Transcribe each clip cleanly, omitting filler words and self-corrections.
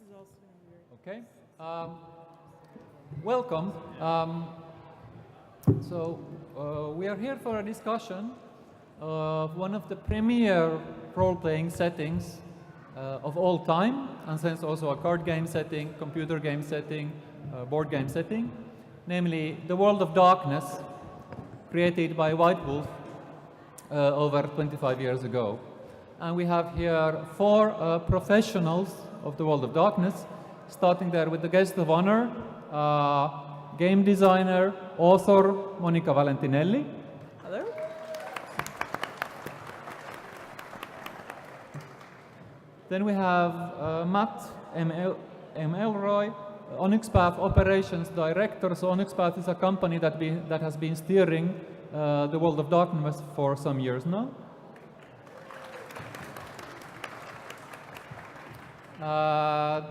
is also going to be very... Okay. Welcome. We are here for a discussion of one of the premier role-playing settings of all time, and since also a card game setting, computer game setting, board game setting, namely the World of Darkness, created by White Wolf over 25 years ago. And we have here four professionals of the World of Darkness, starting there with the guest of honor, game designer, author Monica Valentinelli. Hello. Then we have Matt M. Elroy, Onyx Path Operations Director. So Onyx Path is a company that has been steering the World of Darkness for some years now.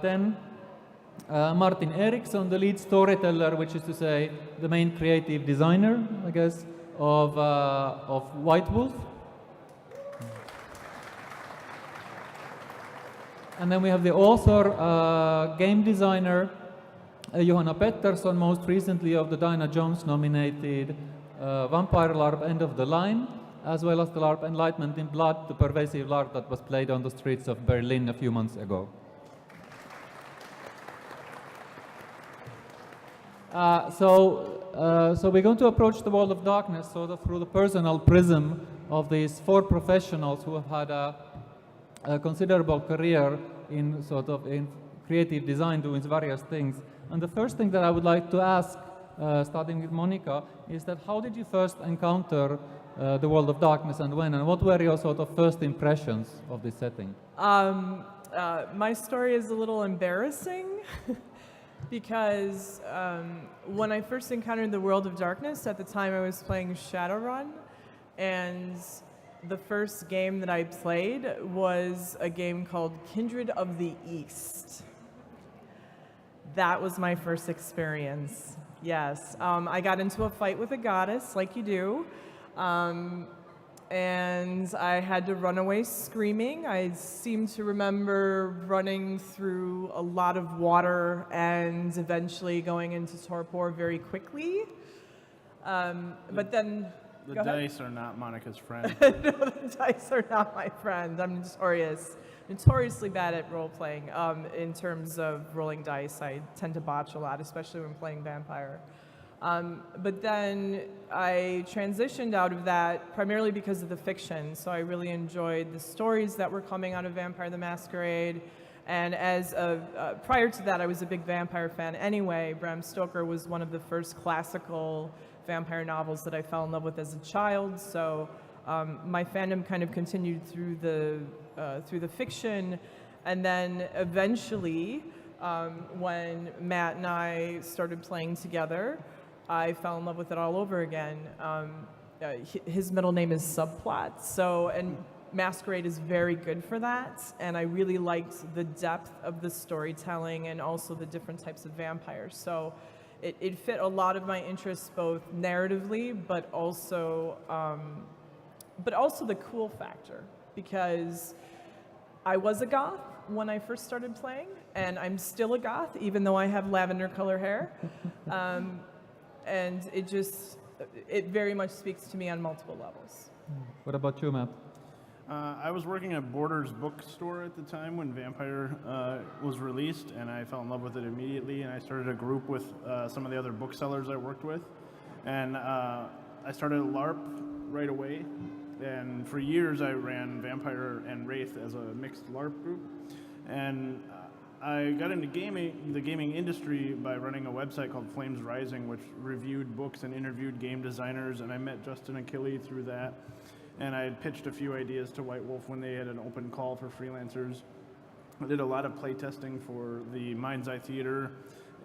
Then Martin Eriksson, the lead storyteller, which is to say the main creative designer, I guess, of White Wolf. And then we have the author, game designer, Johanna Pettersson, most recently of the Dinah Jones nominated Vampire LARP End of the Line, as well as the LARP Enlightenment in Blood, the pervasive LARP that was played on the streets of Berlin a few months ago. So we're going to approach the World of Darkness sort of through the personal prism of these four professionals who have had a considerable career in creative design, doing various things. And the first thing that I would like to ask, starting with Monica, is that how did you first encounter the World of Darkness and when, and what were your sort of first impressions of this setting? My story is a little embarrassing because when I first encountered the World of Darkness, at the time I was playing Shadowrun, and the first game that I played was a game called Kindred of the East. That was my first experience, yes. I got into a fight with a goddess, like you do, and I had to run away screaming. I seem to remember running through a lot of water and eventually going into torpor very quickly. But then... The dice are not Monica's friend. No, the dice are not my friend. I'm notoriously bad at role-playing. In terms of rolling dice, I tend to botch a lot, especially when playing vampire. But then I transitioned out of that primarily because of the fiction. So I really enjoyed the stories that were coming out of Vampire the Masquerade. And as prior to that, I was a big vampire fan anyway. Bram Stoker was one of the first classical vampire novels that I fell in love with as a child. So my fandom kind of continued through the fiction. And then eventually, when Matt and I started playing together, I fell in love with it all over again. His middle name is Subplot, and Masquerade is very good for that, and I really liked the depth of the storytelling and also the different types of vampires. So it fit a lot of my interests, both narratively, but also the cool factor, because I was a goth when I first started playing, and I'm still a goth, even though I have lavender color hair. And it very much speaks to me on multiple levels. What about you, Matt? I was working at Borders bookstore at the time when Vampire was released, and I fell in love with it immediately, and I started a group with some of the other booksellers I worked with. And I started a LARP right away, and for years I ran Vampire and Wraith as a mixed LARP group. And I got into the gaming industry by running a website called Flames Rising, which reviewed books and interviewed game designers, and I met Justin Achille through that. And I had pitched a few ideas to White Wolf when they had an open call for freelancers. I did a lot of playtesting for the Mind's Eye Theater,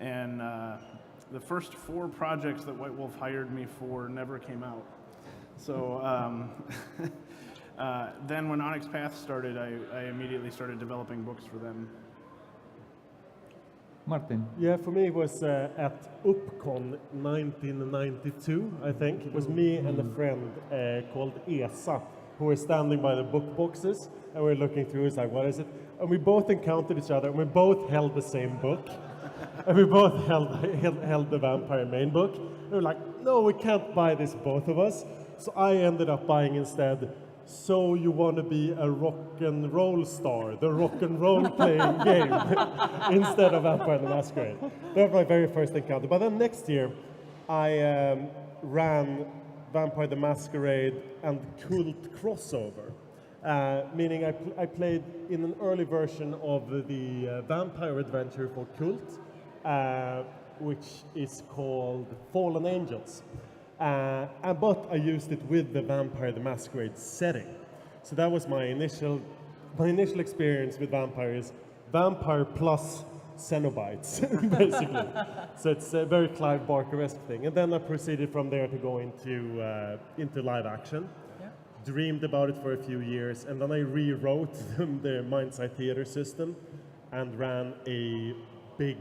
and the first 4 projects that White Wolf hired me for never came out. So then when Onyx Path started, I immediately started developing books for them. Martin? Yeah, for me it was at Ropecon 1992, I think. It was me and a friend called Esa who were standing by the book boxes, and we're looking through. It's like, what is it? And we both encountered each other, and we both held the same book, and we both held the vampire main book. And we're like, no, we can't buy this, both of us. So I ended up buying instead. So you want to be a rock and roll star, the rock and roll playing game, instead of Vampire the Masquerade. That was my very first encounter. But then next year, I ran Vampire the Masquerade and Cult crossover, meaning I played in an early version of the vampire adventure for Cult, which is called Fallen Angels. But I used it with the Vampire the Masquerade setting. So that was my initial experience with Vampire is Vampire plus Cenobites, basically. So it's a very Clive Barker-esque thing. And then I proceeded from there to go into live action. Yeah. Dreamed about it for a few years, and then I rewrote the Mindsight Theater system and ran a big,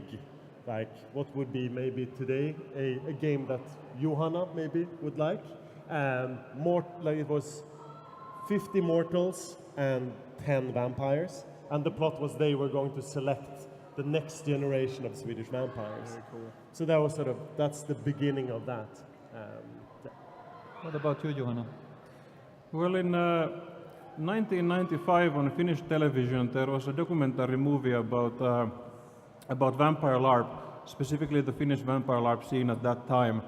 like what would be maybe today a game that Johanna maybe would like. It was 50 mortals and 10 vampires, and the plot was they were going to select the next generation of Swedish vampires. Very cool. So that was that's the beginning of that. What about you, Johanna? Well, in 1995 on Finnish television, there was a documentary movie about vampire LARP, specifically the Finnish vampire LARP scene at that time.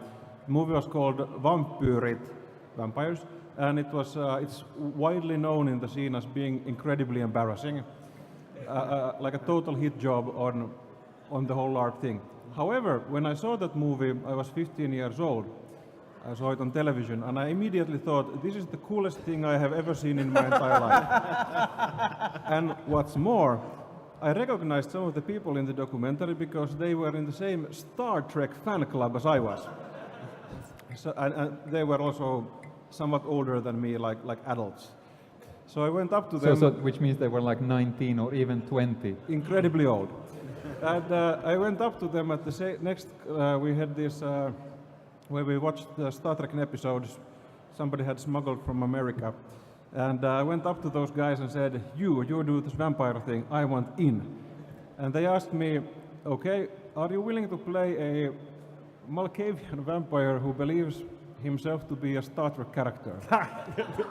The movie was called Vampyrit, Vampires, and it's widely known in the scene as being incredibly embarrassing, like a total hit job on the whole LARP thing. However, when I saw that movie, I was 15 years old. I saw it on television, and I immediately thought, this is the coolest thing I have ever seen in my entire life. And what's more, I recognized some of the people in the documentary because they were in the same Star Trek fan club as I was. So, and they were also somewhat older than me, like adults. So I went up to them. So which means they were like 19 or even 20. Incredibly old. And I went up to them at the next, we had this, where we watched the Star Trek episodes somebody had smuggled from America. And I went up to those guys and said, you do this vampire thing, I want in. And they asked me, okay, are you willing to play a Malkavian vampire who believes himself to be a Star Trek character?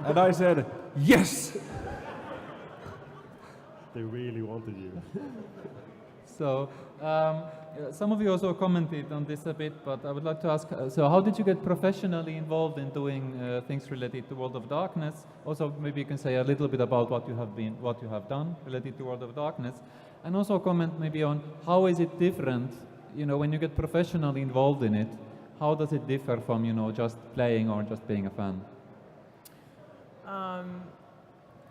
And I said, yes! They really wanted you. So, some of you also commented on this a bit, but I would like to ask, so how did you get professionally involved in doing things related to World of Darkness? Also, maybe you can say a little bit about what you have done related to World of Darkness, and also comment maybe on how is it different, when you get professionally involved in it, how does it differ from, just playing or just being a fan?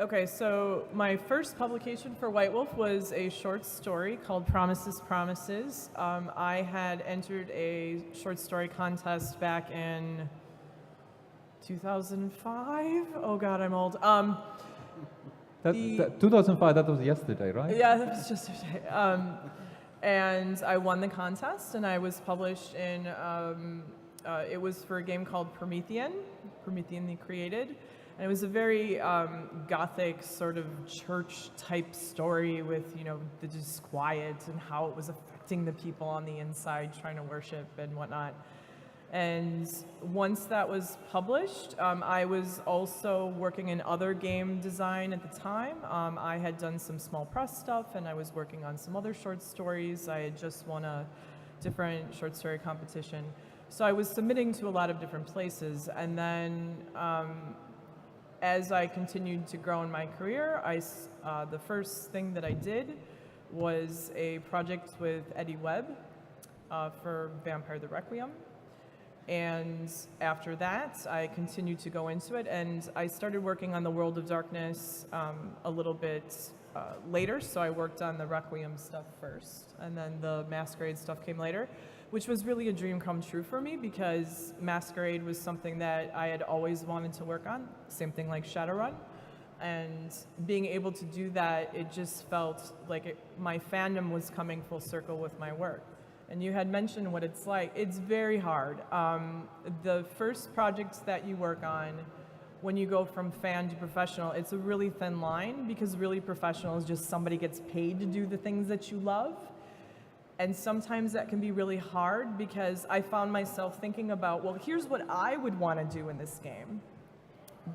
Okay, so my first publication for White Wolf was a short story called Promises, Promises. I had entered a short story contest back in 2005. Oh God, I'm old. 2005, that was yesterday, right? Yeah, that was just yesterday. And I won the contest, and I was published in, it was for a game called Promethean the Created. And it was a very gothic sort of church-type story with, the disquiet and how it was affecting the people on the inside trying to worship and whatnot. And once that was published, I was also working in other game design at the time. I had done some small press stuff, and I was working on some other short stories. I had just won a different short story competition. So I was submitting to a lot of different places, and then as I continued to grow in my career, the first thing that I did was a project with Eddie Webb for Vampire the Requiem. And after that, I continued to go into it, and I started working on the World of Darkness a little bit later. So I worked on the Requiem stuff first, and then the Masquerade stuff came later, which was really a dream come true for me because Masquerade was something that I had always wanted to work on, same thing like Shadowrun. And being able to do that, it just felt like my fandom was coming full circle with my work. And you had mentioned what it's like. It's very hard. The first projects that you work on, when you go from fan to professional, it's a really thin line, because really professional is just somebody gets paid to do the things that you love. And sometimes that can be really hard, because I found myself thinking about, well, here's what I would want to do in this game.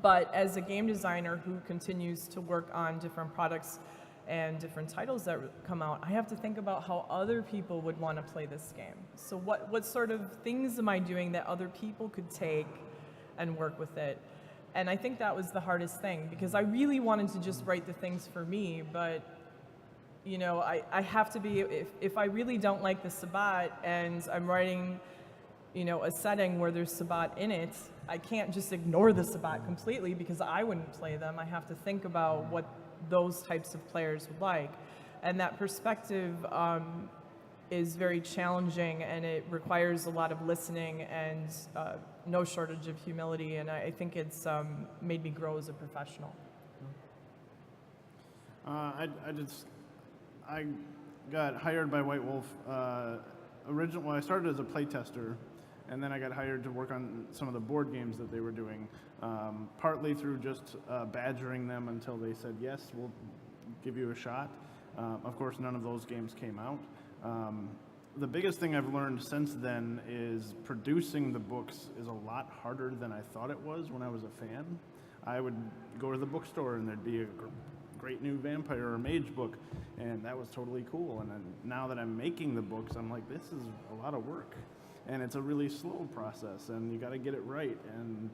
But as a game designer who continues to work on different products and different titles that come out, I have to think about how other people would want to play this game. So what sort of things am I doing that other people could take and work with it? And I think that was the hardest thing, because I really wanted to just write the things for me, but you know, I have to be, if I really don't like the Sabbat and I'm writing, you know, a setting where there's Sabbat in it, I can't just ignore the Sabbat completely, because I wouldn't play them. I have to think about what those types of players would like. And that perspective is very challenging, and it requires a lot of listening and no shortage of humility, and I think it's made me grow as a professional. I got hired by White Wolf. Well, I started as a playtester, and then I got hired to work on some of the board games that they were doing, partly through just badgering them until they said, yes, we'll give you a shot. Of course, none of those games came out. The biggest thing I've learned since then is producing the books is a lot harder than I thought it was when I was a fan. I would go to the bookstore and there'd be a great new vampire or mage book, and that was totally cool. And then now that I'm making the books, I'm like, this is a lot of work, and it's a really slow process, and you got to get it right. And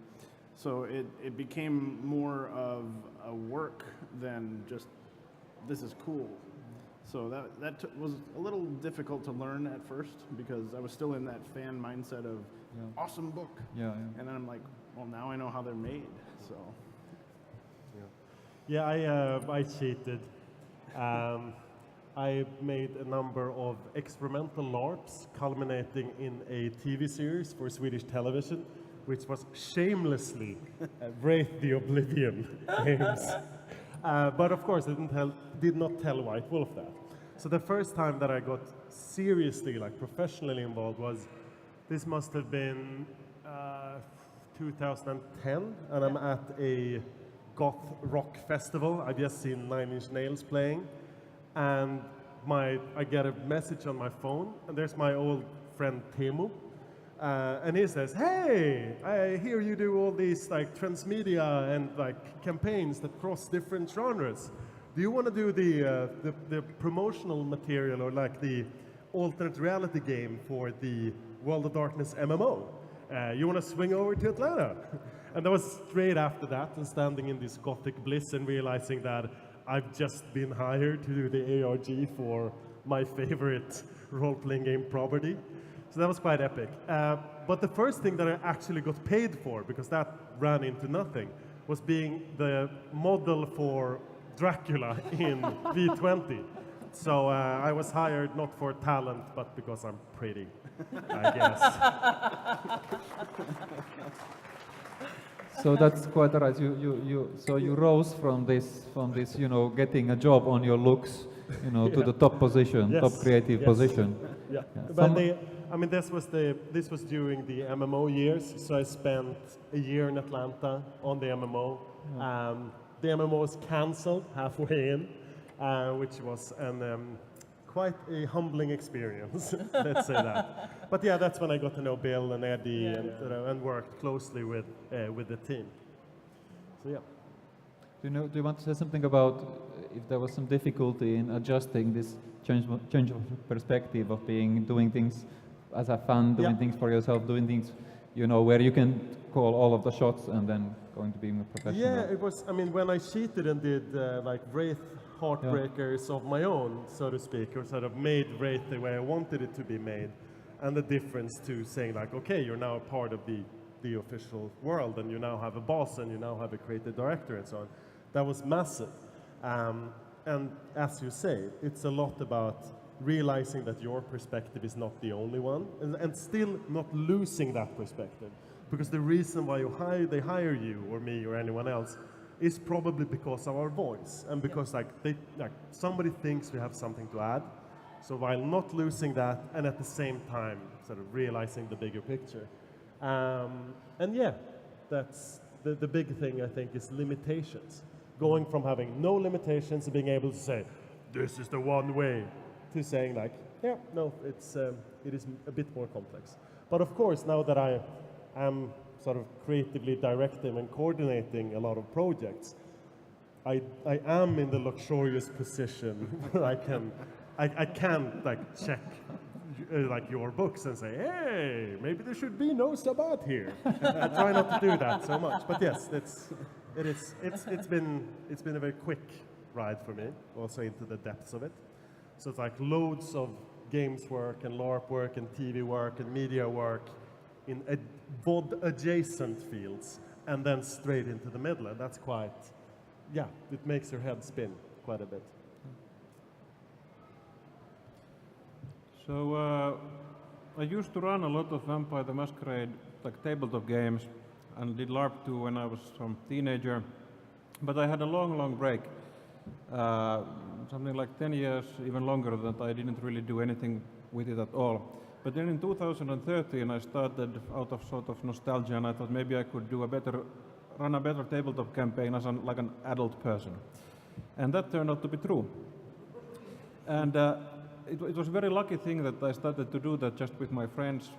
so it became more of a work than just, this is cool. So that was a little difficult to learn at first, because I was still in that fan mindset of awesome book. And then I'm like, well, now I know how they're made. So I cheated. I made a number of experimental LARPs culminating in a TV series for Swedish television, which was shamelessly Wraith the Oblivion games. But of course, it did not tell White Wolf that. So the first time that I got seriously, like professionally involved was, this must have been 2010, and I'm at a goth rock festival. I just seen Nine Inch Nails playing, and I get a message on my phone, and there's my old friend Teemu, and he says, "Hey, I hear you do all these like transmedia and like campaigns that cross different genres. Do you want to do the promotional material, or like the alternate reality game for the World of Darkness MMO? You want to swing over to Atlanta?" And that was straight after that, and standing in this gothic bliss and realizing that I've just been hired to do the ARG for my favorite role-playing game property. So that was quite epic. But the first thing that I actually got paid for, because that ran into nothing, was being the model for Dracula in V20. So I was hired not for talent, but because I'm pretty, I guess. So that's quite right. So you rose from this, you know, getting a job on your looks, you know, to the top position, top creative position. Yeah. But this was during the MMO years. So I spent a year in Atlanta on the MMO. The MMO was cancelled halfway in, which was quite a humbling experience, let's say that. But yeah, that's when I got to know Bill and Eddie and worked closely with the team. So yeah. Do you want to say something about if there was some difficulty in adjusting this change of perspective of doing things as a fan, doing things for yourself, doing things, you know, where you can call all of the shots and then going to being a professional? Yeah, it was. I mean, when I cheated and did like Wraith heartbreakers of my own, so to speak, or sort of made Wraith the way I wanted it to be made, and the difference to saying like, okay, you're now a part of the official world, and you now have a boss, and you now have a creative director, and so on. That was massive. And as you say, it's a lot about realizing that your perspective is not the only one, and still not losing that perspective. Because the reason why they hire you, or me, or anyone else, is probably because of our voice, and because like somebody thinks we have something to add. So while not losing that, and at the same time sort of realizing the bigger picture, and yeah, that's the big thing, I think, is limitations. Going from having no limitations to being able to say, this is the one way, to saying like, yeah, no, it is a bit more complex. But of course, now that I am sort of creatively directing and coordinating a lot of projects, I am in the luxurious position where I can like check like your books and say, hey, maybe there should be no Sabbat here. I try not to do that so much, but yes, it's been a very quick ride for me, also into the depths of it. So it's like loads of games work and LARP work and TV work and media work in VOD adjacent fields, and then straight into the middle, and that's quite, yeah, it makes your head spin quite a bit. So I used to run a lot of Vampire the Masquerade like tabletop games, and did LARP too when I was some teenager. But I had a long break, something like 10 years, even longer, that I didn't really do anything with it at all. But then in 2013 I started out of sort of nostalgia, and I thought maybe I could run a better tabletop campaign as like an adult person. And that turned out to be true. And it was a very lucky thing that I started to do that just with my friends,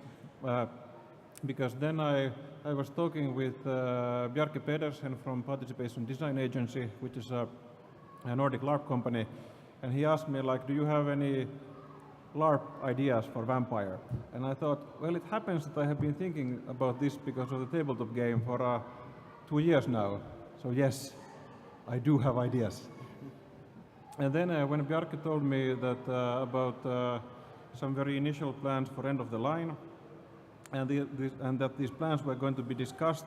because then I was talking with Bjarke Pedersen from Participation Design Agency, which is a Nordic LARP company, and he asked me like, do you have any LARP ideas for Vampire? And I thought, well, it happens that I have been thinking about this because of the tabletop game for 2 years now. So yes, I do have ideas. And then when Bjarke told me that about some very initial plans for End of the Line, and that these plans were going to be discussed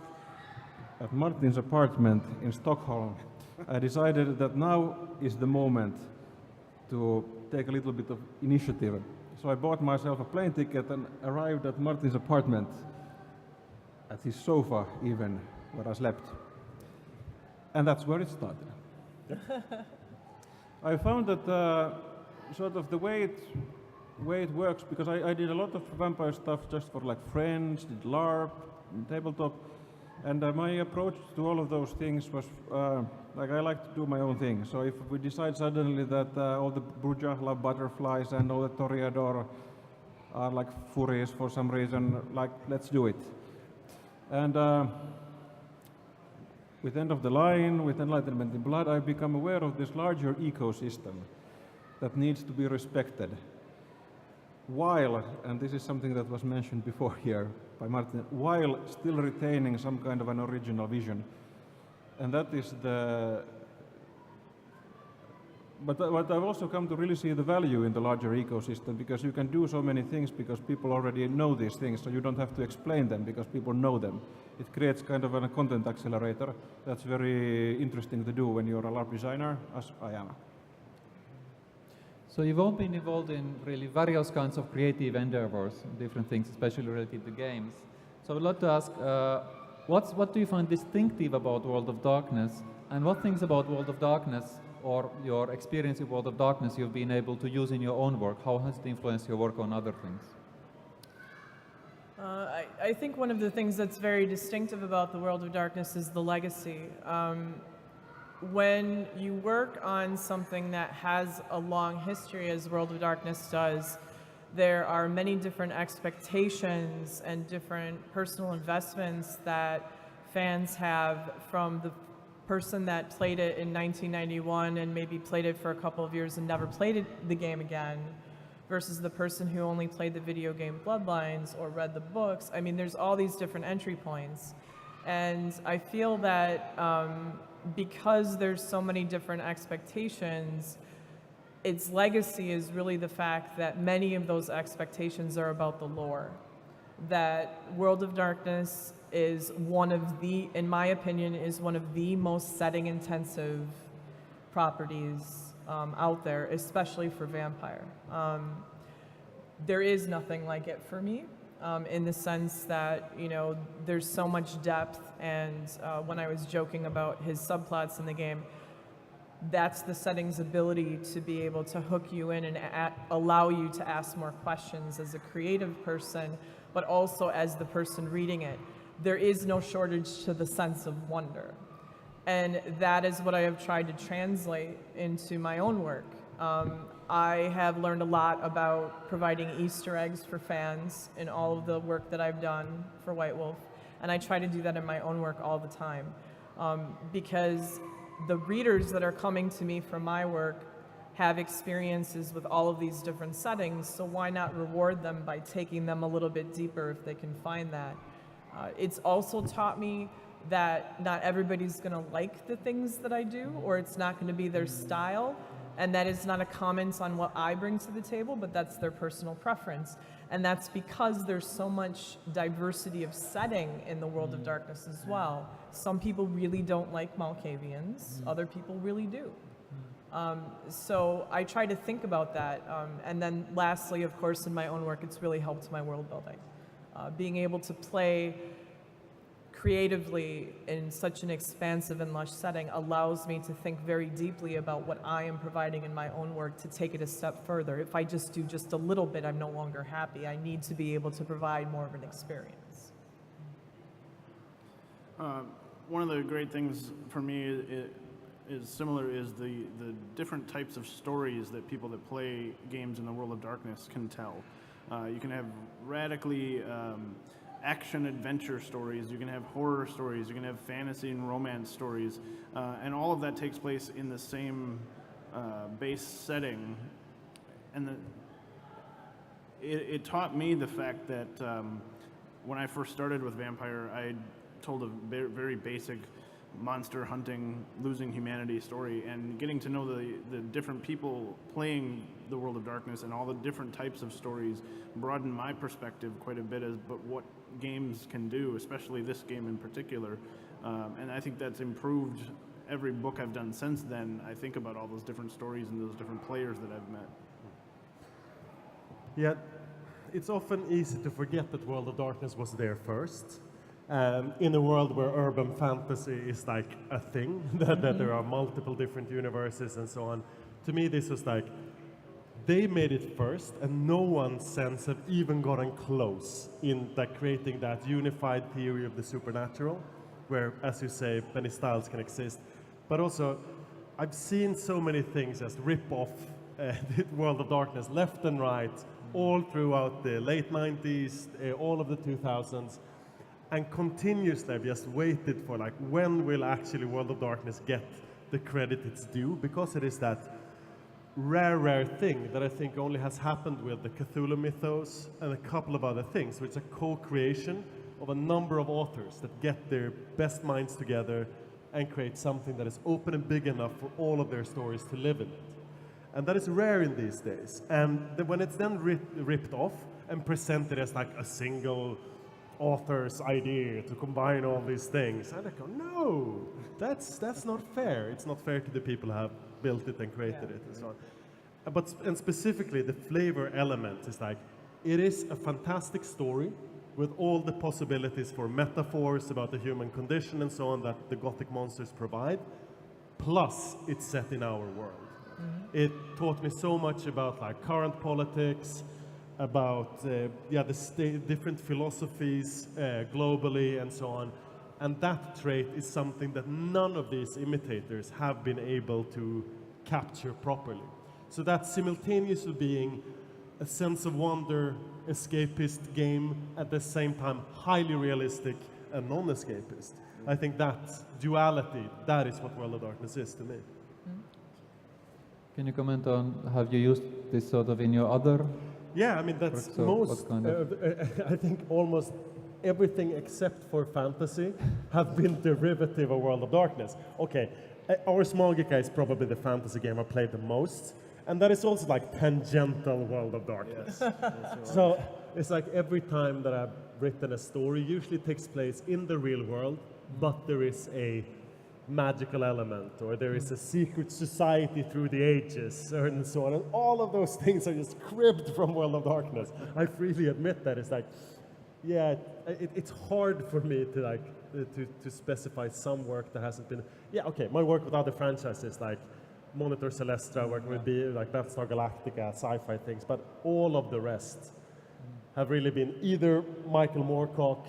at Martin's apartment in Stockholm, I decided that now is the moment to take a little bit of initiative. So I bought myself a plane ticket and arrived at Martin's apartment, at his sofa even, where I slept. And that's where it started. I found that sort of the way it works, because I did a lot of vampire stuff just for like friends, did LARP, tabletop, and my approach to all of those things was like I like to do my own thing. So if we decide suddenly that all the Bruja love butterflies and all the Toreador are like furries for some reason, like let's do it. And with End of the Line, with Enlightenment in Blood, I've become aware of this larger ecosystem that needs to be respected. While, and this is something that was mentioned before here by Martin, while still retaining some kind of an original vision. And that is but I've also come to really see the value in the larger ecosystem, because you can do so many things because people already know these things, so you don't have to explain them because people know them. It creates kind of a content accelerator that's very interesting to do when you're a LARP designer, as I am. So you've all been involved in really various kinds of creative endeavors, different things, especially related to games. So I'd like to ask, what do you find distinctive about World of Darkness, and what things about World of Darkness or your experience in World of Darkness you've been able to use in your own work? How has it influenced your work on other things? I think one of the things that's very distinctive about the World of Darkness is the legacy. When you work on something that has a long history, as World of Darkness does, there are many different expectations and different personal investments that fans have from the person that played it in 1991 and maybe played it for a couple of years and never played the game again, versus the person who only played the video game Bloodlines or read the books. I mean, there's all these different entry points. And I feel that because there's so many different expectations, its legacy is really the fact that many of those expectations are about the lore. That World of Darkness is one of the, in my opinion, is one of the most setting-intensive properties out there, especially for Vampire. There is nothing like it for me, in the sense that, you know, there's so much depth, and when I was joking about his subplots in the game, that's the setting's ability to be able to hook you in and allow you to ask more questions as a creative person, but also as the person reading it. there is no shortage to the sense of wonder. And that is what I have tried to translate into my own work. I have learned a lot about providing Easter eggs for fans in all of the work that I've done for White Wolf, and I try to do that in my own work all the time. Because the readers that are coming to me for my work have experiences with all of these different settings, so why not reward them by taking them a little bit deeper if they can find that. It's also taught me that not everybody's going to like the things that I do, or it's not going to be their style, and that is not a comment on what I bring to the table, but that's their personal preference. And that's because there's so much diversity of setting in the World of Darkness as well. Some people really don't like Malkavians, other people really do. So I try to think about that. And then lastly, of course, in my own work, it's really helped my world building. Being able to play creatively in such an expansive and lush setting allows me to think very deeply about what I am providing in my own work to take it a step further. If I just do just a little bit, I'm no longer happy. I need to be able to provide more of an experience. One of the great things for me is the different types of stories that people that play games in the World of Darkness can tell. You can have radically action adventure stories, you can have horror stories, you can have fantasy and romance stories, and all of that takes place in the same base setting. And it taught me the fact that when I first started with Vampire, I told a very basic monster hunting, losing humanity story, and getting to know the different people playing the World of Darkness and all the different types of stories broadened my perspective quite a bit but what games can do, especially this game in particular. And I think that's improved every book I've done since then. I think about all those different stories and those different players that I've met. Yeah, it's often easy to forget that World of Darkness was there first. In a world where urban fantasy is like a thing, that there are multiple different universes and so on. To me, this was like, they made it first, and no one since have even gotten close in like creating that unified theory of the supernatural, where, as you say, many styles can exist. But also, I've seen so many things as rip off the World of Darkness left and right, all throughout the late 90s, all of the 2000s. And continuously I've just waited for like, when will actually World of Darkness get the credit it's due? Because it is that rare thing that I think only has happened with the Cthulhu mythos and a couple of other things, which is a co-creation of a number of authors that get their best minds together and create something that is open and big enough for all of their stories to live in it. And that is rare in these days. And when it's then ripped off and presented as like a single author's idea to combine all these things, and I go, no, that's not fair. It's not fair to the people who have built it and created it and so on. And specifically, the flavor element is like, it is a fantastic story with all the possibilities for metaphors about the human condition and so on that the Gothic monsters provide, plus it's set in our world. It taught me so much about like current politics, about the different philosophies globally and so on. And that trait is something that none of these imitators have been able to capture properly. So that simultaneously being a sense of wonder, escapist game, at the same time highly realistic and non-escapist. I think that duality, that is what World of Darkness is to me. Can you comment on, have you used this sort of in your other? Yeah, I mean, that's So most, what kind of- I think almost everything except for fantasy have been derivative of World of Darkness. Okay, our Smolgica is probably the fantasy game I played the most, and that is also like tangential World of Darkness. So it's like every time that I've written a story, usually takes place in the real world, but there is a magical element, or there is a secret society through the ages, and so on. And all of those things are just cribbed from World of Darkness. I freely admit that. It's like, yeah, it's hard for me to like to specify some work that hasn't been. Yeah, okay, my work with other franchises like Monitor Celestra, working with like Battlestar Galactica, sci-fi things, but all of the rest have really been either Michael Moorcock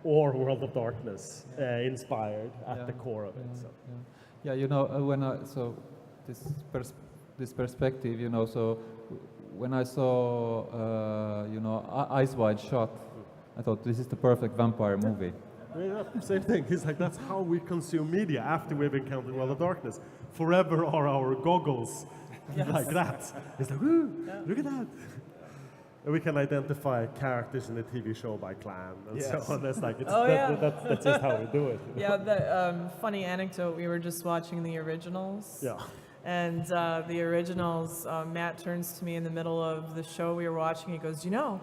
or World of Darkness inspired at Yeah, the core of it. So. Yeah, you know, when I so this this perspective, you know, so when I saw you know Eyes Wide Shut, I thought this is the perfect vampire movie. Yeah, same thing. It's like that's how we consume media after we've encountered World of Darkness. Forever are our goggles like that. It's like, woo, look at that. And we can identify characters in the TV show by clan and so on. That's like, it's, that's just how we do it. Yeah, the funny anecdote, we were just watching the originals. Yeah. And the originals, Matt turns to me in the middle of the show we were watching. He goes, you know,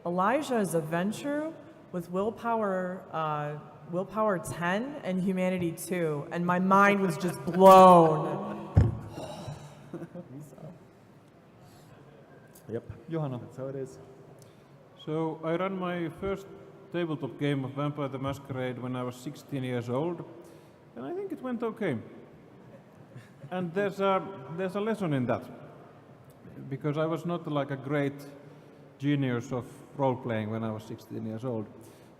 Elijah is a Ventrue with willpower 10 and humanity 2. And my mind was just blown. Yep. Johanna. That's how it is. So I ran my first tabletop game of Vampire the Masquerade when I was 16 years old, and I think it went okay. And there's a lesson in that, because I was not like a great genius of role-playing when I was 16 years old,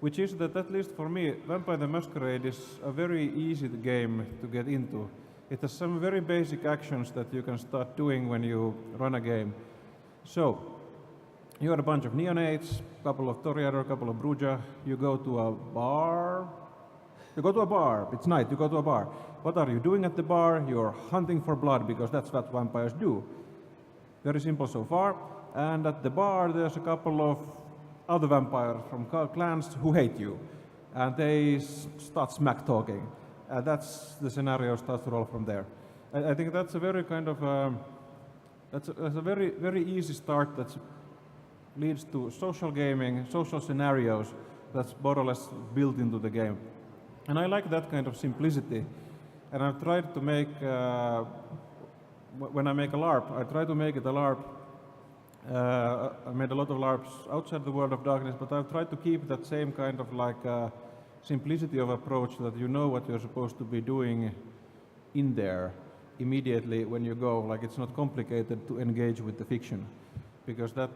which is that, at least for me, Vampire the Masquerade is a very easy game to get into. It has some very basic actions that you can start doing when you run a game. So, you are a bunch of neonates, a couple of Toriador, a couple of Bruja, you go to a bar. It's night, you go to a bar. What are you doing at the bar? You're hunting for blood, because that's what vampires do. Very simple so far. And at the bar there's a couple of other vampires from clans who hate you. And they start smack talking. That's the scenario starts to roll from there. I think that's a very kind of that's a very, very easy start that leads to social gaming, social scenarios that's more or less built into the game. And I like that kind of simplicity. And I've tried to make, when I make a LARP, I try to make it a LARP. I made a lot of LARPs outside the World of Darkness, but I've tried to keep that same kind of like simplicity of approach, that you know what you're supposed to be doing in there immediately when you go. Like, it's not complicated to engage with the fiction, because that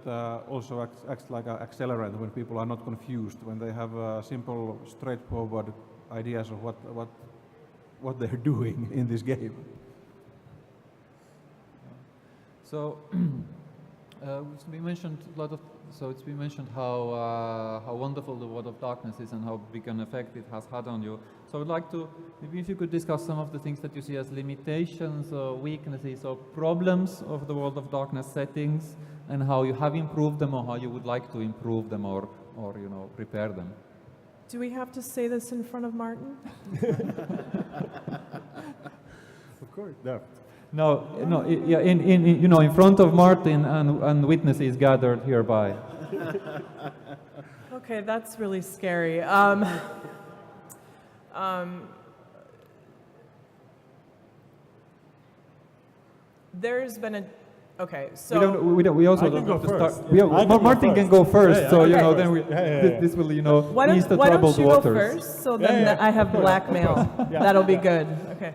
also acts like an accelerant when people are not confused, when they have simple, straightforward ideas of what they're doing in this game. So it's been mentioned a lot of. So it's been mentioned how wonderful the World of Darkness is and how big an effect it has had on you. So I would like to, maybe if you could discuss some of the things that you see as limitations or weaknesses or problems of the World of Darkness settings, and how you have improved them, or how you would like to improve them, or you know, repair them. Do we have to say this in front of Martin? Of course. No. No, yeah, you know, in front of Martin and witnesses gathered hereby. Okay, that's really scary. There's been a. Okay, so. We also I don't can have go to first. start. I can go Martin first. can go first, Yeah, so I you can know, go then first. this will, you know, Why ease the don't troubled you waters. go first, so then Yeah, I have of course, blackmail. Yeah. That'll be good. Okay.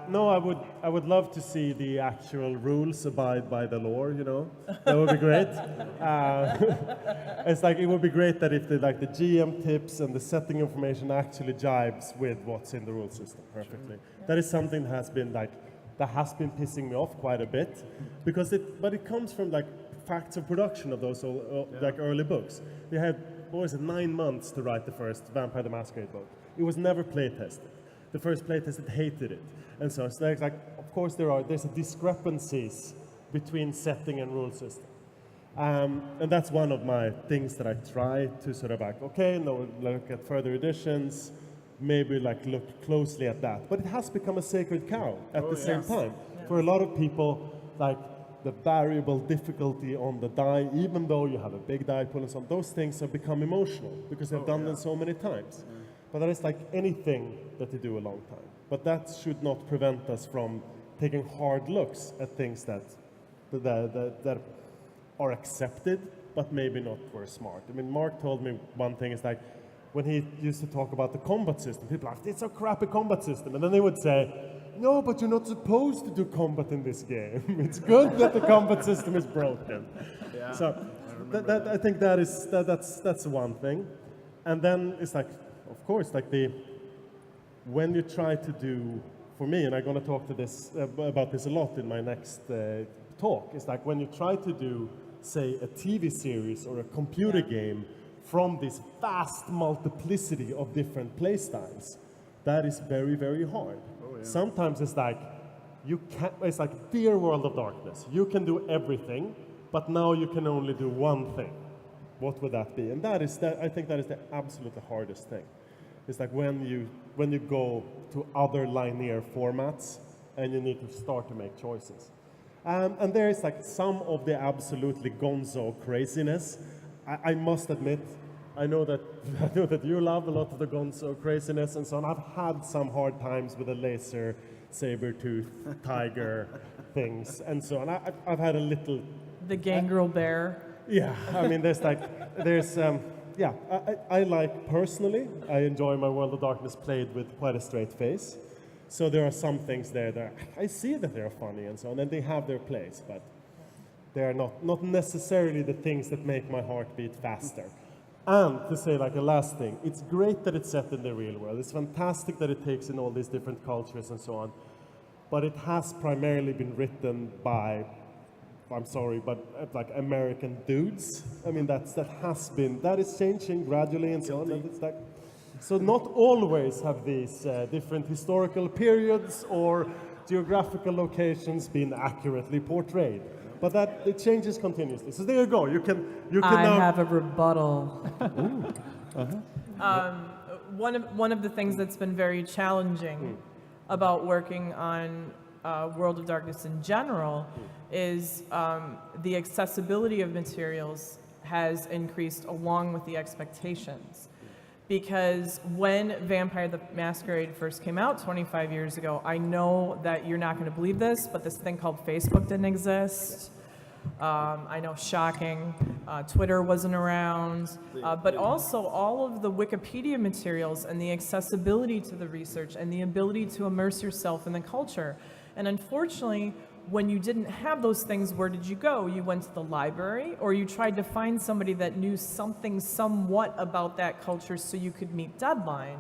No, I would love to see the actual rules abide by the lore. You know, that would be great. It's like, it would be great that if the GM tips and the setting information actually jibes with what's in the rule system perfectly. Sure. That is something that has been pissing me off quite a bit, because it comes from like facts of production of those like early books. They had, what was it, 9 months to write the first Vampire the Masquerade book. It was never play tested. The first playtest hated it, and so it's like of course there's a discrepancies between setting and rule system, and that's one of my things that I try to sort of like, okay, no, look at further editions, maybe like look closely at that. But it has become a sacred cow at the same time. Yeah. For a lot of people, like the variable difficulty on the die, even though you have a big die pool and some, those things have become emotional because they've done them so many times. Yeah. But that is like anything that they do a long time. But that should not prevent us from taking hard looks at things that are accepted, but maybe not were smart. I mean, Mark told me one thing is like, when he used to talk about the combat system, people are like, it's a crappy combat system. And then they would say, no, but you're not supposed to do combat in this game. It's good that the combat system is broken. Yeah, so I think that's one thing. And then it's like, of course, like when you try to do, for me, and I'm going to talk to this about this a lot in my next talk, it's like when you try to do, say, a TV series or a computer game from this vast multiplicity of different play styles, that is very, very hard. Sometimes it's like, it's like dear World of Darkness. You can do everything, but now you can only do one thing. What would that be? And I think that is the absolutely hardest thing. It's like when you go to other linear formats and you need to start to make choices. And there is like some of the absolutely gonzo craziness. I must admit, I know that you love a lot of the gonzo craziness and so on. I've had some hard times with the laser saber-tooth tiger things and so on. I've had a little... The gangrel bear. Yeah, I mean, I like, personally, I enjoy my World of Darkness played with quite a straight face. So there are some things there that I see that they're funny and so on, and they have their place, but they're not necessarily the things that make my heart beat faster. And to say like a last thing, it's great that it's set in the real world. It's fantastic that it takes in all these different cultures and so on, but it has primarily been written by, I'm sorry, but like American dudes. I mean, that is changing gradually and so on. And it's like, so not always have these different historical periods or geographical locations been accurately portrayed. But that it changes continuously. So there you go. You can I now have a rebuttal. One of the things that's been very challenging about working on World of Darkness in general is the accessibility of materials has increased along with the expectations. Because when Vampire the Masquerade first came out 25 years ago, I know that you're not going to believe this, but this thing called Facebook didn't exist. I know, shocking. Twitter wasn't around. But also all of the Wikipedia materials and the accessibility to the research and the ability to immerse yourself in the culture. And unfortunately, when you didn't have those things, where did you go? You went to the library, or you tried to find somebody that knew something somewhat about that culture so you could meet deadline.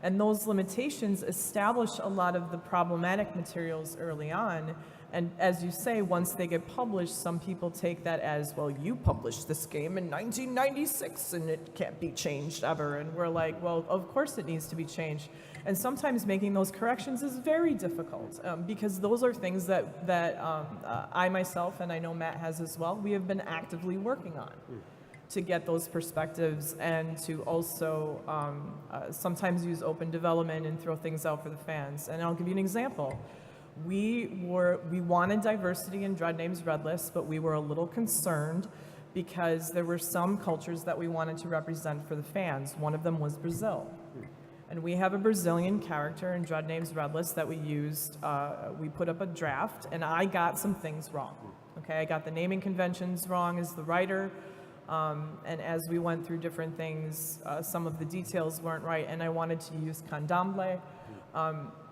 And those limitations establish a lot of the problematic materials early on. And as you say, once they get published, some people take that as, well, you published this game in 1996 and it can't be changed ever. And we're like, well, of course it needs to be changed. And sometimes making those corrections is very difficult because those are things that I myself, and I know Matt has as well, we have been actively working on to get those perspectives and to also sometimes use open development and throw things out for the fans. And I'll give you an example. We wanted diversity in Dread Names Red List, but we were a little concerned because there were some cultures that we wanted to represent for the fans. One of them was Brazil. And we have a Brazilian character in Dread Names Red List that we used. We put up a draft, and I got some things wrong. Okay, I got the naming conventions wrong as the writer, and as we went through different things, some of the details weren't right, and I wanted to use candomblé.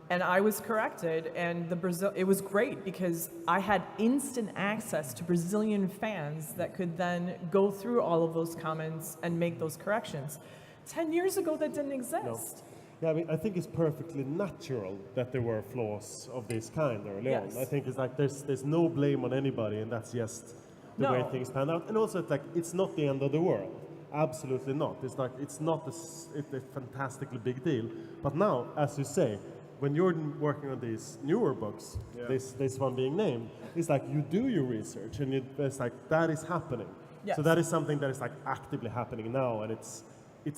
And I was corrected, and it was great because I had instant access to Brazilian fans that could then go through all of those comments and make those corrections. 10 years ago, that didn't exist. No. Yeah, I mean, I think it's perfectly natural that there were flaws of this kind early on. I think it's like there's no blame on anybody, and that's just the way things pan out. And also, it's like it's not the end of the world. Absolutely not. It's like it's a fantastically big deal. But now, as you say, when you're working on these newer books, this one being named, it's like you do your research, and it's like that is happening. Yes. So that is something that is like actively happening now, and it's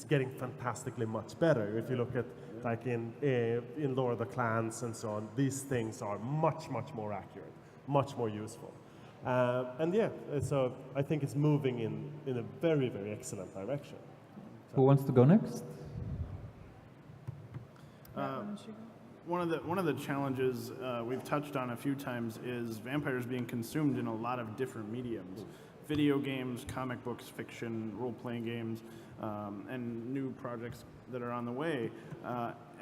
getting fantastically much better. If you look at like in Lord of the Clans and so on, these things are much more accurate, much more useful. And so I think it's moving in a very excellent direction. Who wants to go next? One of the challenges we've touched on a few times is vampires being consumed in a lot of different mediums. Video games, comic books, fiction, role-playing games, and new projects that are on the way.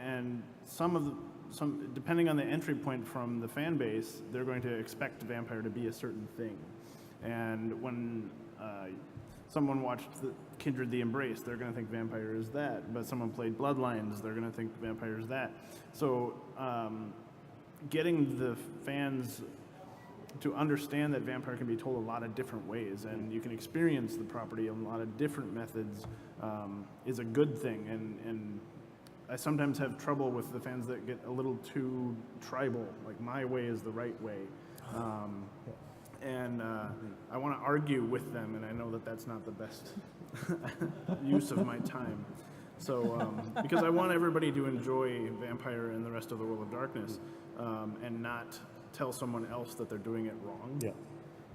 And some depending on the entry point from the fan base, they're going to expect vampire to be a certain thing. And when someone watched Kindred the Embrace, they're going to think vampire is that. But someone played Bloodlines, they're going to think vampire is that. So getting the fans to understand that vampire can be told a lot of different ways, and you can experience the property in a lot of different methods, is a good thing. And I sometimes have trouble with the fans that get a little too tribal, like my way is the right way. And I want to argue with them, and I know that that's not the best use of my time. So, because I want everybody to enjoy Vampire and the rest of the World of Darkness, and not tell someone else that they're doing it wrong. Yeah.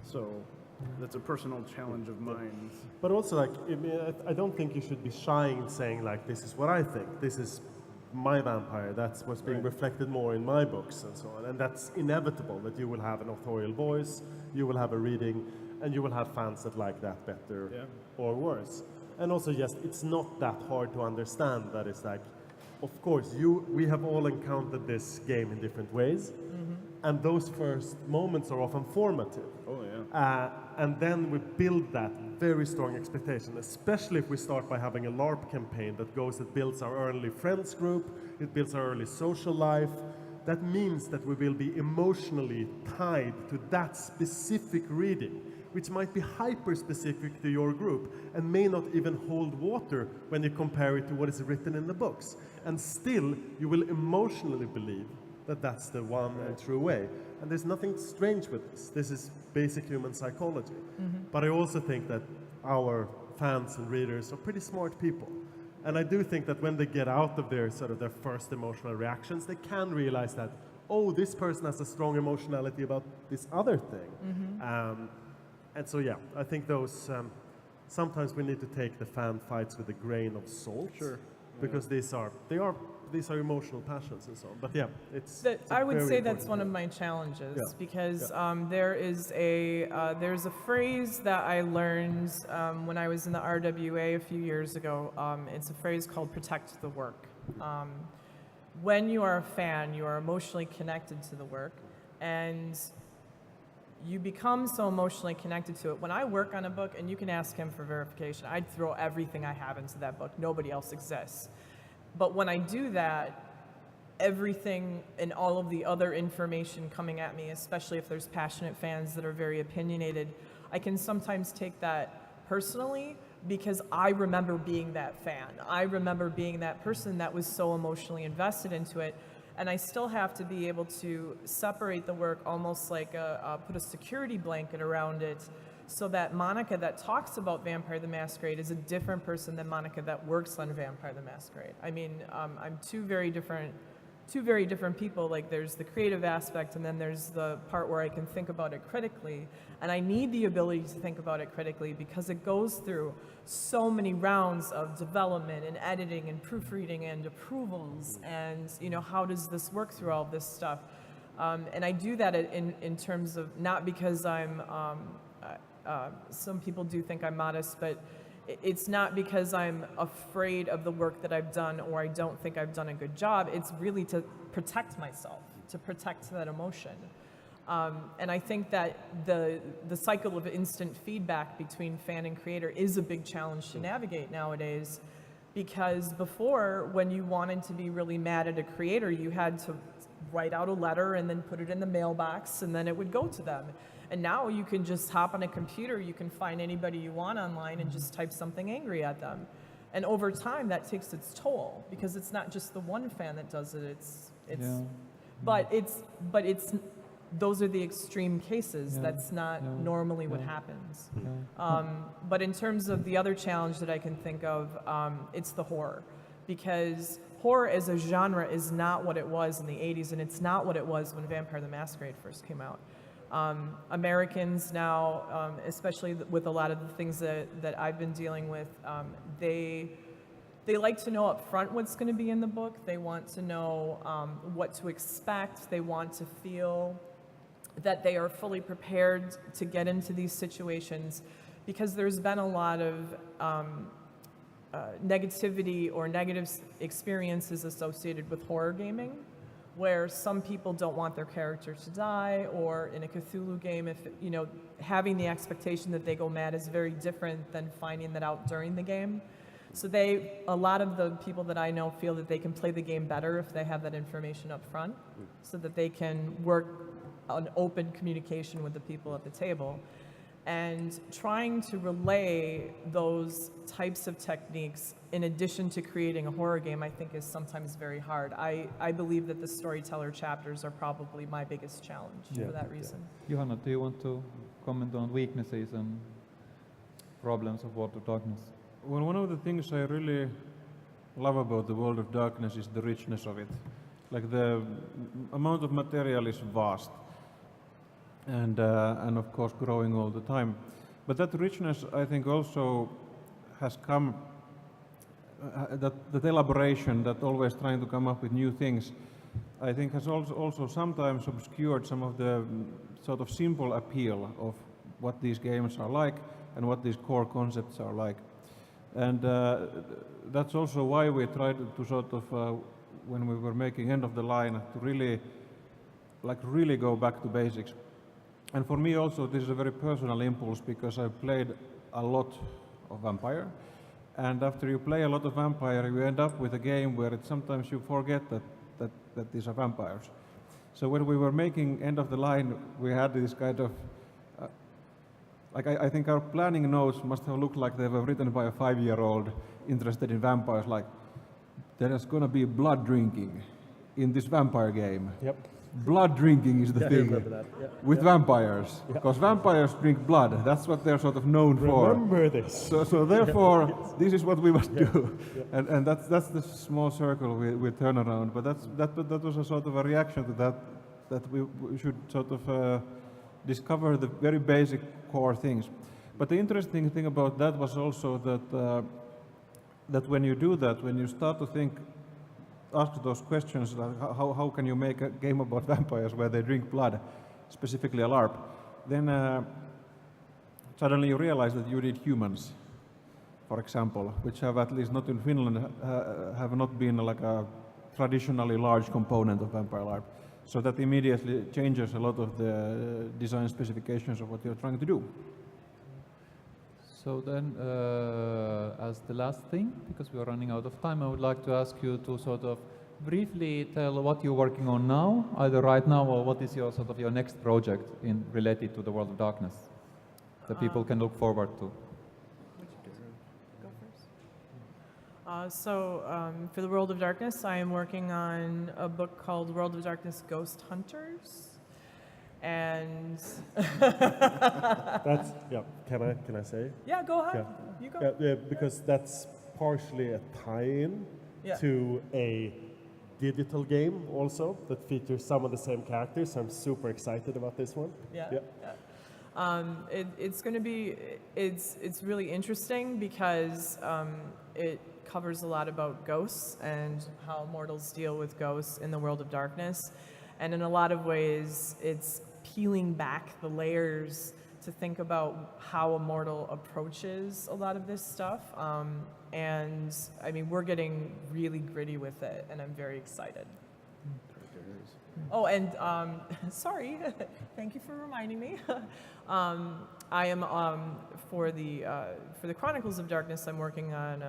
So, that's a personal challenge of mine. But also, like, I don't think you should be shy in saying, like, this is what I think. This is my vampire. That's what's being reflected more in my books and so on. And that's inevitable, that you will have an authorial voice, you will have a reading, and you will have fans that like that better or worse. And also, yes, it's not that hard to understand that it's like, of course, we have all encountered this game in different ways, and those first moments are often formative. Oh, yeah. And then we build that very strong expectation, especially if we start by having a LARP campaign that builds our early friends group, it builds our early social life. That means that we will be emotionally tied to that specific reading, which might be hyper-specific to your group and may not even hold water when you compare it to what is written in the books. And still, you will emotionally believe that that's the one and true way. And there's nothing strange with this. This is basic human psychology. But I also think that our fans and readers are pretty smart people. And I do think that when they get out of their first emotional reactions, they can realize that, oh, this person has a strong emotionality about this other thing. And so, yeah, I think those, sometimes we need to take the fan fights with a grain of salt. Sure. Because these are emotional passions and so on. But yeah, I would say that's important one of my challenges, Yeah. because there's a phrase that I learned when I was in the RWA a few years ago. It's a phrase called "protect the work." When you are a fan, you are emotionally connected to the work, and you become so emotionally connected to it. When I work on a book, and you can ask him for verification, I'd throw everything I have into that book. Nobody else exists. But when I do that, everything and all of the other information coming at me, especially if there's passionate fans that are very opinionated, I can sometimes take that personally because I remember being that fan. I remember being that person that was so emotionally invested into it. And I still have to be able to separate the work, almost like put a security blanket around it, so that Monica that talks about Vampire the Masquerade is a different person than Monica that works on Vampire the Masquerade. I mean, I'm two very different people. Like, there's the creative aspect, and then there's the part where I can think about it critically. And I need the ability to think about it critically because it goes through so many rounds of development and editing and proofreading and approvals, and how does this work through all this stuff. And I do that in terms of, not because I'm some people do think I'm modest, but it's not because I'm afraid of the work that I've done or I don't think I've done a good job. It's really to protect myself, to protect that emotion. And I think that the cycle of instant feedback between fan and creator is a big challenge to navigate nowadays, because before, when you wanted to be really mad at a creator, you had to write out a letter and then put it in the mailbox, and then it would go to them. And now you can just hop on a computer, you can find anybody you want online and just type something angry at them. And over time, that takes its toll, because it's not just the one fan that does it. But those are the extreme cases. That's not normally what happens. But in terms of the other challenge that I can think of, it's the horror. Because horror as a genre is not what it was in the 80s, and it's not what it was when Vampire the Masquerade first came out. Americans now, especially with a lot of the things that I've been dealing with, they like to know up front what's going to be in the book. They want to know what to expect. They want to feel that they are fully prepared to get into these situations, because there's been a lot of negativity or negative experiences associated with horror gaming. where some people don't want their character to die, or in a Cthulhu game, if having the expectation that they go mad is very different than finding that out during the game. So a lot of the people that I know feel that they can play the game better if they have that information up front, so that they can work on open communication with the people at the table. And trying to relay those types of techniques in addition to creating a horror game, I think is sometimes very hard. I believe that the storyteller chapters are probably my biggest challenge for that reason. Johanna, do you want to comment on weaknesses and problems of World of Darkness? Well, one of the things I really love about the World of Darkness is the richness of it. Like the amount of material is vast, and of course growing all the time. But that richness, I think, also has come, that elaboration, that always trying to come up with new things, I think has also sometimes obscured some of the sort of simple appeal of what these games are like and what these core concepts are like. And that's also why we tried to sort of, when we were making End of the Line, to really go back to basics. And for me also, this is a very personal impulse, because I played a lot of Vampire. And after you play a lot of Vampire, you end up with a game where sometimes you forget that these are vampires. So when we were making End of the Line, we had this kind of, I think our planning notes must have looked like they were written by a 5-year-old interested in vampires, like, there's gonna be blood drinking in this vampire game. Yep. Blood drinking is the I thing remember that. Yeah. with vampires, because vampires drink blood. That's what they're sort of known for. Remember this. So therefore, this is what we must do, and that's the small circle we turn around. But that was a sort of a reaction to that we should sort of discover the very basic core things. But the interesting thing about that was also that when you do that, when you start to ask those questions, like how can you make a game about vampires where they drink blood, specifically a LARP, then suddenly you realize that you need humans, for example, which have, at least not in Finland, have not been like a traditionally large component of vampire LARP. So that immediately changes a lot of the design specifications of what you're trying to do. So then, as the last thing, because we are running out of time, I would like to ask you to sort of briefly tell what you're working on now, either right now, or what is your sort of your next project related to the World of Darkness that people can look forward to. Go first. For the World of Darkness, I am working on a book called World of Darkness Ghost Hunters. And That's, yeah, can I say? yeah, go ahead. Yeah. You go. Yeah, because that's partially a tie-in to a digital game also that features some of the same characters. I'm super excited about this one. It's going to be, it's really interesting because it covers a lot about ghosts and how mortals deal with ghosts in the World of Darkness. And in a lot of ways, it's peeling back the layers to think about how a mortal approaches a lot of this stuff. And I mean, we're getting really gritty with it, and I'm very excited. Oh, and sorry, thank you for reminding me. I am for the Chronicles of Darkness. I'm working on.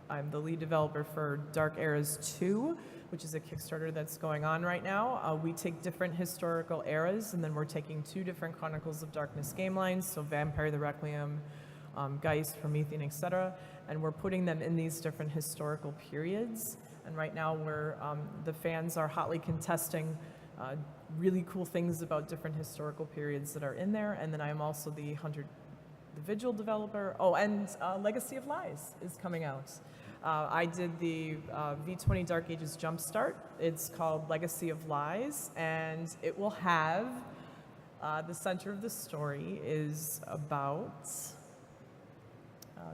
I'm the lead developer for Dark Eras 2, which is a Kickstarter that's going on right now. We take different historical eras, and then we're taking 2 different Chronicles of Darkness game lines, so Vampire the Requiem, Geist, Promethean, etc., and we're putting them in these different historical periods. And right now, the fans are hotly contesting really cool things about different historical periods that are in there. And then I am also the Vigil developer. Oh, and Legacy of Lies is coming out. I did the V20 Dark Ages Jumpstart. It's called Legacy of Lies, and it will have, the center of the story is about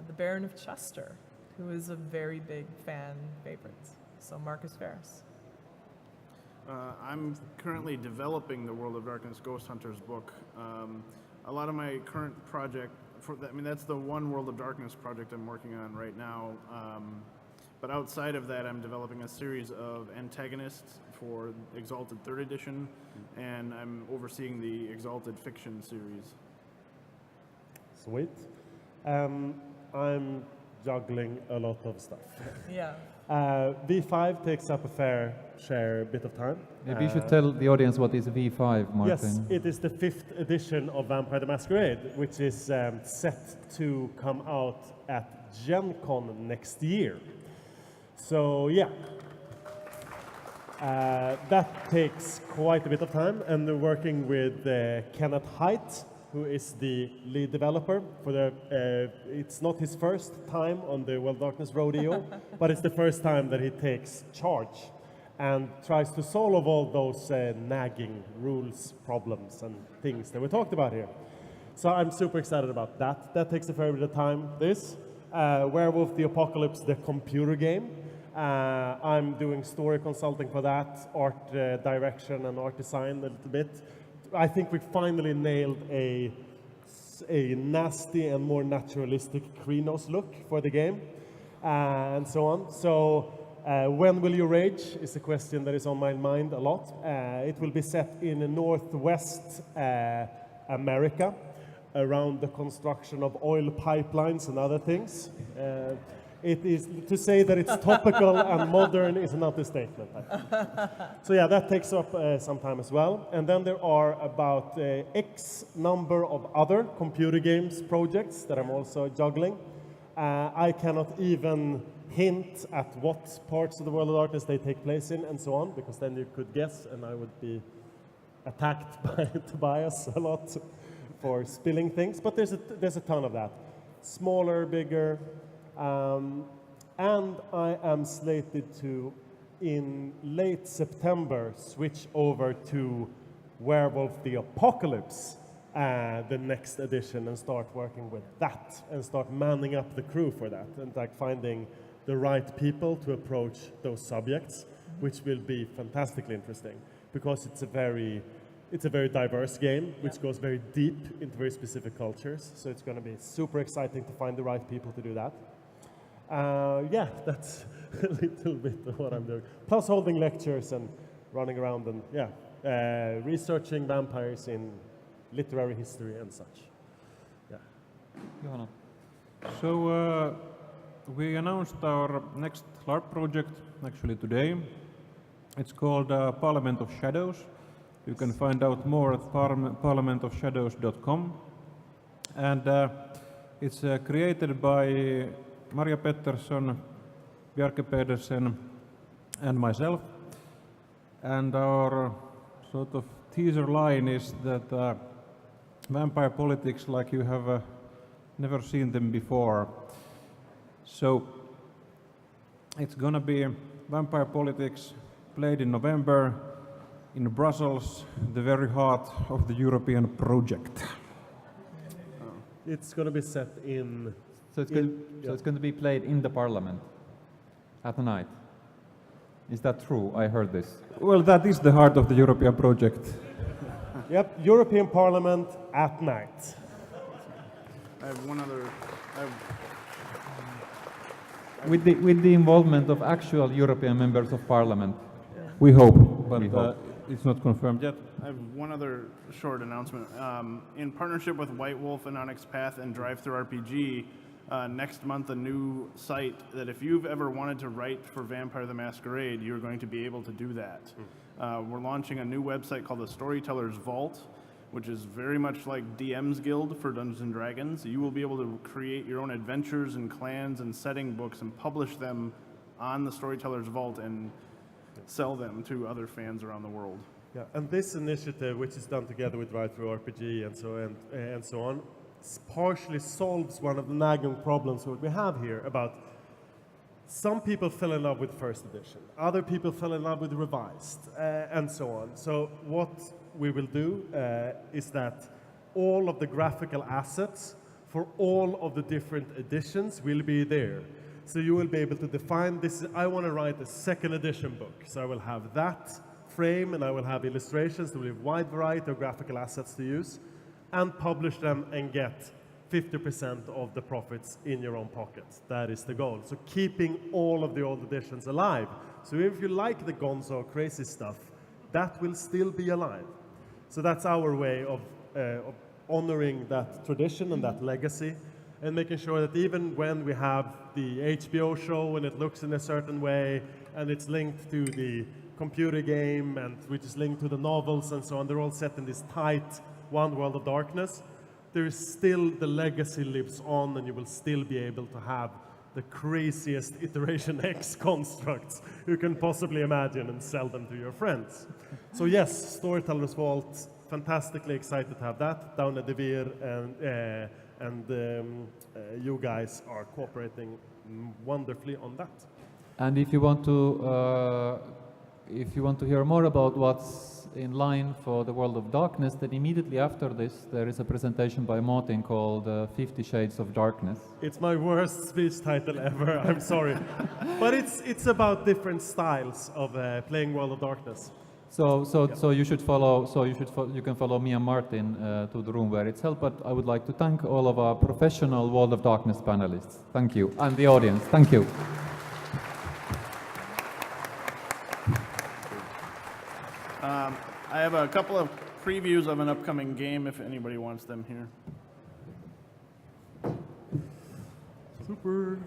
the Baron of Chester, who is a very big fan favorite. So Marcus Ferris. I'm currently developing the World of Darkness Ghost Hunters book. A lot of my current project, that's the one World of Darkness project I'm working on right now. But outside of that, I'm developing a series of antagonists for Exalted 3rd Edition, and I'm overseeing the Exalted Fiction series. Sweet. I'm juggling a lot of stuff. Yeah. V5 takes up a fair share bit of time. Maybe you should tell the audience what is V5, Martin. Yes, it is the 5th edition of Vampire the Masquerade, which is set to come out at Gen Con next year. So yeah, that takes quite a bit of time, and we're working with Kenneth Haidt, who is the lead developer for the. It's not his first time on the World Darkness Rodeo, but it's the first time that he takes charge and tries to solve all those nagging rules, problems, and things that we talked about here. So I'm super excited about that. That takes a fair bit of time. This Werewolf the Apocalypse, the computer game. I'm doing story consulting for that, art direction and art design a little bit. I think we finally nailed a nasty and more naturalistic Krynos look for the game, and so on. So when will you rage is a question that is on my mind a lot. It will be set in Northwest America, around the construction of oil pipelines and other things. It is to say that it's topical and modern is not a statement. So yeah, that takes up some time as well. And then there are about X number of other computer games projects that I'm also juggling. I cannot even hint at what parts of the World of Darkness they take place in and so on, because then you could guess and I would be attacked by Tobias a lot for spilling things. But there's a ton of that. Smaller, bigger. And I am slated to, in late September, switch over to Werewolf the Apocalypse, the next edition, and start working with that, and start manning up the crew for that, and like finding the right people to approach those subjects, which will be fantastically interesting, because it's a very diverse game, which goes very deep into very specific cultures, so it's going to be super exciting to find the right people to do that. Yeah, that's a little bit of what I'm doing. Plus holding lectures and running around and, yeah, researching vampires in literary history and such. Yeah. Johanna. So we announced our next LARP project actually today. It's called Parliament of Shadows. You can find out more at parliamentofshadows.com. And it's created by Maria Pettersson, Bjarke Pedersen, and myself. And our sort of teaser line is that vampire politics like you have never seen them before. So it's gonna be vampire politics played in November in Brussels, the very heart of the European project. It's going to be set in... So it's going to be played in the parliament at night. Is that true? I heard this. Well, that is the heart of the European project. Yep, European Parliament at night. I have one other... With the involvement of actual European members of parliament. We hope, but We hope. It's not confirmed yet. I have one other short announcement. In partnership with White Wolf and Onyx Path and Drive-Thru RPG, next month a new site that if you've ever wanted to write for Vampire the Masquerade, you're going to be able to do that. We're launching a new website called the Storyteller's Vault, which is very much like DM's Guild for Dungeons & Dragons. You will be able to create your own adventures and clans and setting books and publish them on the Storyteller's Vault and sell them to other fans around the world. Yeah, and this initiative, which is done together with Drive-Thru RPG and so on, partially solves one of the nagging problems that we have here about some people fell in love with first edition, other people fell in love with revised, and so on. So what we will do is that all of the graphical assets for all of the different editions will be there. So you will be able to define this. I want to write a second edition book. So I will have that frame and I will have illustrations. There will be a wide variety of graphical assets to use and publish them and get 50% of the profits in your own pocket. That is the goal. So keeping all of the old editions alive. So if you like the Gonzo crazy stuff, that will still be alive. So that's our way of honoring that tradition and that legacy, and making sure that even when we have the HBO show and it looks in a certain way, and it's linked to the computer game, and which is linked to the novels and so on, they're all set in this tight one world of darkness, there is still, the legacy lives on, and you will still be able to have the craziest Iteration X constructs you can possibly imagine and sell them to your friends. So yes, Storyteller's Vault, fantastically excited to have that down at the Vir, and you guys are cooperating wonderfully on that. And if you want to hear more about what's in line for the World of Darkness, then immediately after this there is a presentation by Martin called 50 Shades of Darkness. It's my worst speech title ever, I'm sorry. But it's about different styles of playing World of Darkness. So you should follow. You can follow me and Martin to the room where it's held. But I would like to thank all of our professional World of Darkness panelists. Thank you, and the audience. Thank you. I have a couple of previews of an upcoming game if anybody wants them here. Super.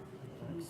Thanks.